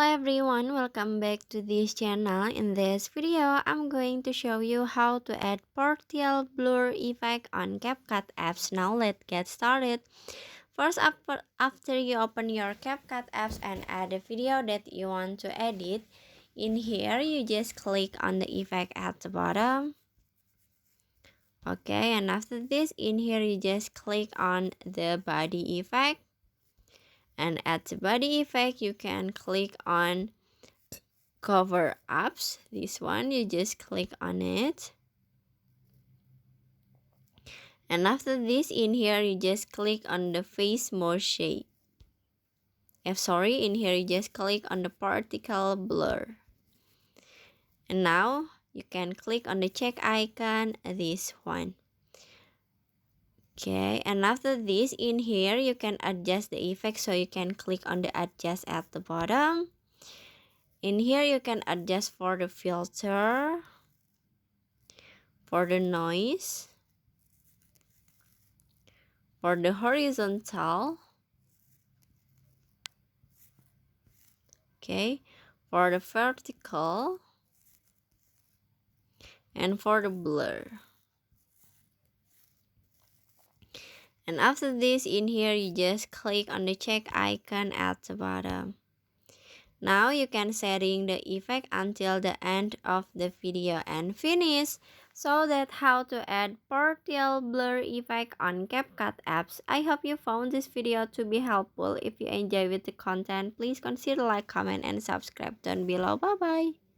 Everyone, welcome back to this channel. In this video, I'm going to show you how to add partial blur effect on CapCut apps. Now let's get started. First, after you open your CapCut apps and add a video that you want to edit, in here you just click on the effect at the bottom. Okay, and after this, in here you just click on the body effect. And at the body effect, you can click on cover apps. This one, you just click on it. And after this, in here, you just click on the face mode shape. In here, you just click on the particle blur. And now, you can click on the check icon, this one. Okay, and after this, in here, you can adjust the effect. So you can click on the adjust at the bottom. In here, you can adjust for the filter, for the noise, for the horizontal, okay, for the vertical, and for the blur. And after this, in here, you just click on the check icon at the bottom. Now you can setting the effect until the end of the video and finish. So that's how to add partial blur effect on CapCut apps. I hope you found this video to be helpful. If you enjoy with the content, please consider like, comment, and subscribe down below. Bye bye.